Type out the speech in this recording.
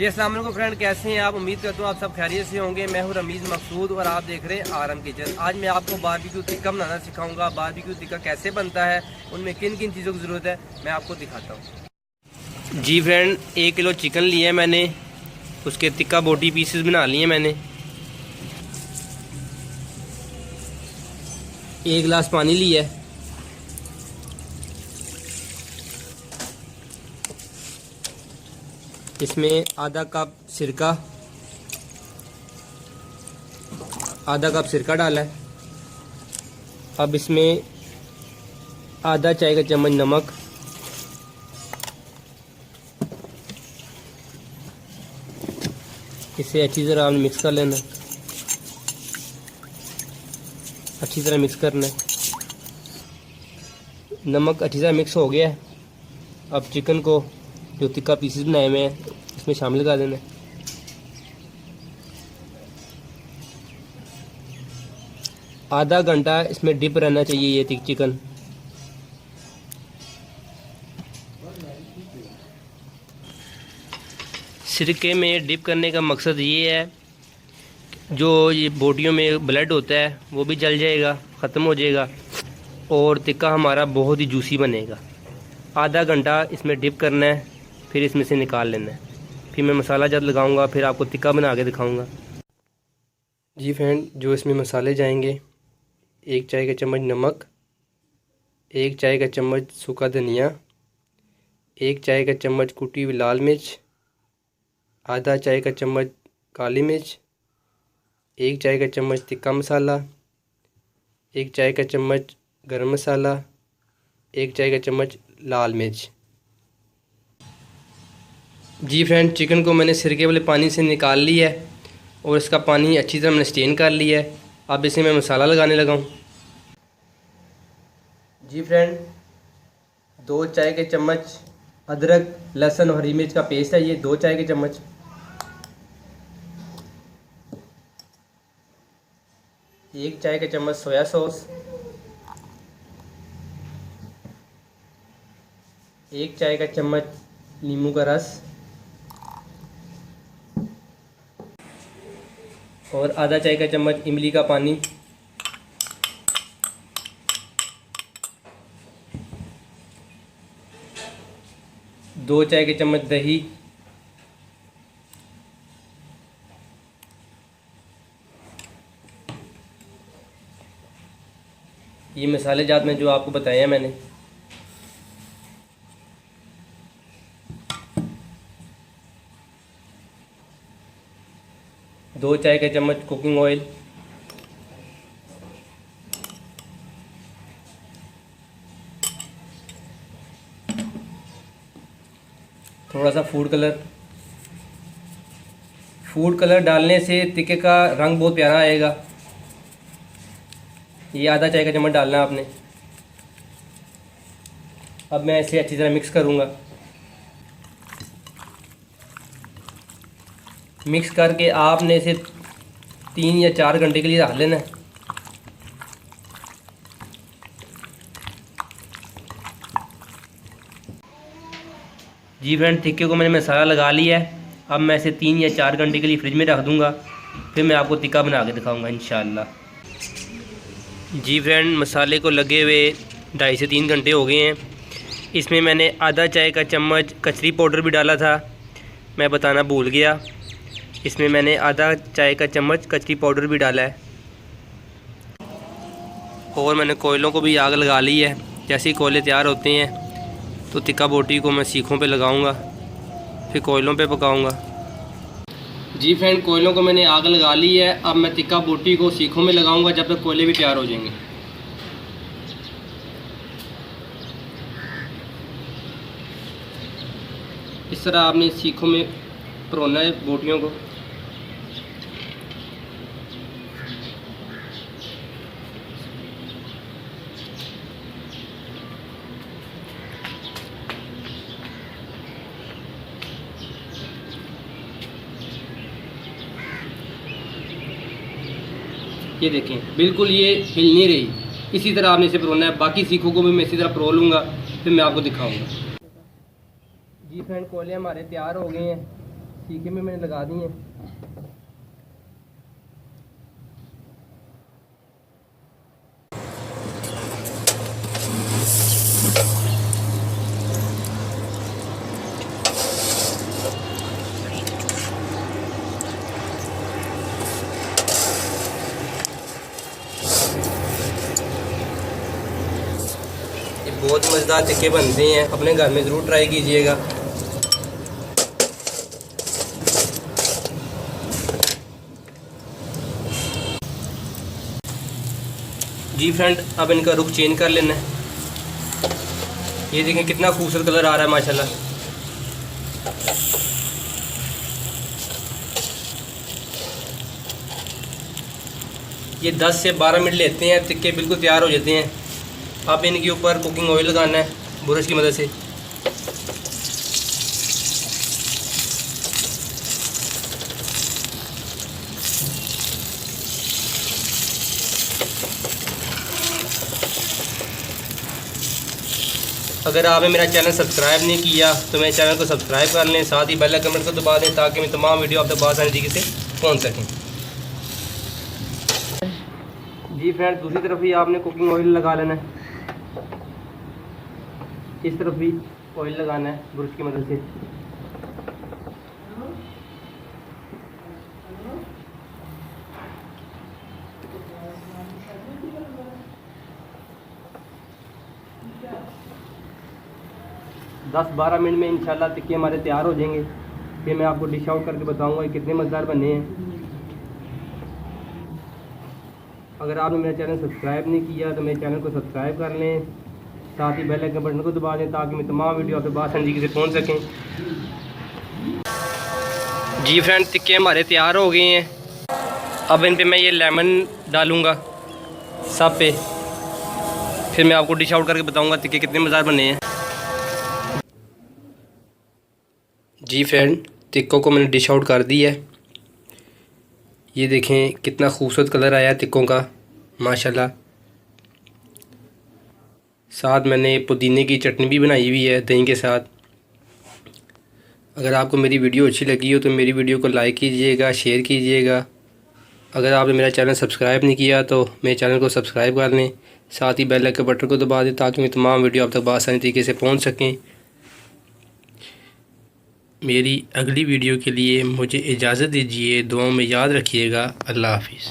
जी अस्सलाम वालेकुम फ्रेंड, कैसे हैं आप? उम्मीद करता हूँ आप सब खैरियत से होंगे। मैं हूँ रमीज़ मकसूद और आप देख रहे हैं आरम किचन। आज मैं आपको बारबेक्यू टिक्का बनाना सिखाऊंगा। बारबेक्यू टिक्का कैसे बनता है, उनमें किन किन चीज़ों की ज़रूरत है, मैं आपको दिखाता हूँ। जी फ्रेंड, 1 किलो चिकन लिया है मैंने, उसके टिक्का बोटी पीसेस बना लिए मैंने। 1 गिलास पानी लिया है। इसमें आधा कप सिरका डाला है। अब इसमें आधा चाय का चम्मच नमक, इसे अच्छी तरह आपने मिक्स कर लेना, अच्छी तरह मिक्स करना है। नमक अच्छी तरह मिक्स हो गया है। अब चिकन को जो टिक्का पीसेस बनाए हुए हैं इसमें शामिल कर देना है। आधा घंटा इसमें डिप रहना चाहिए ये चिकन। सिरके में डिप करने का मकसद ये है, जो ये बोटियों में ब्लड होता है वो भी जल जाएगा, ख़त्म हो जाएगा और टिक्का हमारा बहुत ही जूसी बनेगा। आधा घंटा इसमें डिप करना है, फिर इसमें से निकाल लेना है। फिर मैं मसाला जब लगाऊंगा फिर आपको टिक्का बना के दिखाऊंगा। जी फ्रेंड, जो इसमें मसाले जाएंगे, 1 चाय का चम्मच नमक, 1 चाय का चम्मच सूखा धनिया, 1 चाय का चम्मच कुटी हुई लाल मिर्च, आधा चाय का चम्मच काली मिर्च, 1 चाय का चम्मच टिक्का मसाला, 1 चाय का चम्मच गरम मसाला, 1 चाय का चम्मच लाल मिर्च। जी फ्रेंड, चिकन को मैंने सिरके वाले पानी से निकाल लिया है और इसका पानी अच्छी तरह मैंने स्टेन कर लिया है। अब इसे मैं मसाला लगाने लगा हूँ। जी फ्रेंड, 2 चाय के चम्मच अदरक लहसुन और हरी मिर्च का पेस्ट है, ये 2 चाय के चम्मच। 1 चाय का चम्मच सोया सॉस, 1 चाय का चम्मच नींबू का रस और आधा चाय का चम्मच इमली का पानी। दो चाय के चम्मच दही, ये मसाले जात में जो आपको बताए हैं मैंने। दो चाय के चम्मच कुकिंग ऑयल, थोड़ा सा फूड कलर डालने से टिक्के का रंग बहुत प्यारा आएगा। ये आधा चाय का चम्मच डालना है आपने। अब मैं इसे अच्छी तरह मिक्स करूँगा। मिक्स करके आपने इसे 3 या 4 घंटे के लिए रख लेना है। जी फ्रेंड, टिक्के को मैंने मसाला लगा लिया है। अब मैं इसे 3 या 4 घंटे के लिए फ्रिज में रख दूँगा, फिर मैं आपको टिक्का बना के दिखाऊँगा इंशाअल्लाह। जी फ्रेंड, मसाले को लगे हुए 2.5 से 3 घंटे हो गए हैं। इसमें मैंने आधा चाय का चम्मच कचरी पाउडर भी डाला था, मैं बताना भूल गया। इसमें मैंने आधा चाय का चम्मच कचरी पाउडर भी डाला है और मैंने कोयलों को भी आग लगा ली है। जैसे ही कोयले तैयार होते हैं तो टिक्का बोटी को मैं सीखों पे लगाऊंगा, फिर कोयलों पे पकाऊंगा। जी फ्रेंड, कोयलों को मैंने आग लगा ली है। अब मैं टिक्का बोटी को सीखों में लगाऊंगा जब तक कोयले भी तैयार हो जाएंगे। इस तरह आपने सीखों में परोना है बोटियों को। ये देखें, बिल्कुल ये हिल नहीं रही। इसी तरह आपने इसे परोना है। बाकी सीखों को भी मैं इसी तरह परो लूँगा, फिर मैं आपको दिखाऊंगा। जी फ्रेंड, कोयले हमारे तैयार हो गए हैं। टीके में मैंने लगा दी हैं। बहुत मज़ेदार टिक्के बनते हैं, अपने घर में ज़रूर ट्राई कीजिएगा। जी फ्रेंड, अब इनका रुख चेंज कर लेना है। ये देखें कितना खूबसूरत कलर आ रहा है माशाल्लाह। ये 10 से 12 मिनट लेते हैं, टिक्के बिल्कुल तैयार हो जाते हैं। अब इनके ऊपर कुकिंग ऑयल लगाना है ब्रश की मदद से। अगर आपने मेरा चैनल सब्सक्राइब नहीं किया तो मेरे चैनल को सब्सक्राइब कर लें, साथ ही बेल आइकन को दबा दें ताकि मैं तमाम वीडियो आप तक आसानी तरीके से पहुंच सकें। जी फ्रेंड, दूसरी तरफ भी आपने कुकिंग ऑयल लगा लेना है। इस तरफ भी ऑयल लगाना है ब्रश की मदद से। दस 12 मिनट में इंशाल्लाह टिक्के हमारे तैयार हो जाएंगे। फिर मैं आपको डिश आउट करके बताऊंगा कि कितने मज़ेदार बने हैं। अगर आपने मेरा चैनल सब्सक्राइब नहीं किया तो मेरे चैनल को सब्सक्राइब कर लें, साथ ही बेल आइकन बटन को दबा दें ताकि मैं तमाम वीडियो आप तक आसानी तरीके से पहुंच सकें। जी फ्रेंड, टिक्के हमारे तैयार हो गए हैं। अब इन पे मैं ये लेमन डालूँगा सब पे, फिर मैं आपको डिश आउट करके बताऊँगा टिक्के कितने मज़ेदार बने हैं। जी फ्रेंड, टिक्कों को मैंने डिश आउट कर दी है। ये देखें कितना खूबसूरत कलर आया टिक्कों का माशाल्लाह। साथ मैंने पुदीने की चटनी भी बनाई हुई है दही के साथ। अगर आपको मेरी वीडियो अच्छी लगी हो तो मेरी वीडियो को लाइक कीजिएगा, शेयर कीजिएगा। अगर आपने मेरा चैनल सब्सक्राइब नहीं किया तो मेरे चैनल को सब्सक्राइब कर लें, साथ ही बेल आइकन बटन को दबा दें ताकि मैं तमाम वीडियो आप तक आसानी तरीके से पहुँच सकें। मेरी अगली वीडियो के लिए मुझे इजाज़त दीजिए। दुआओं में याद रखिएगा। अल्लाह हाफिज़।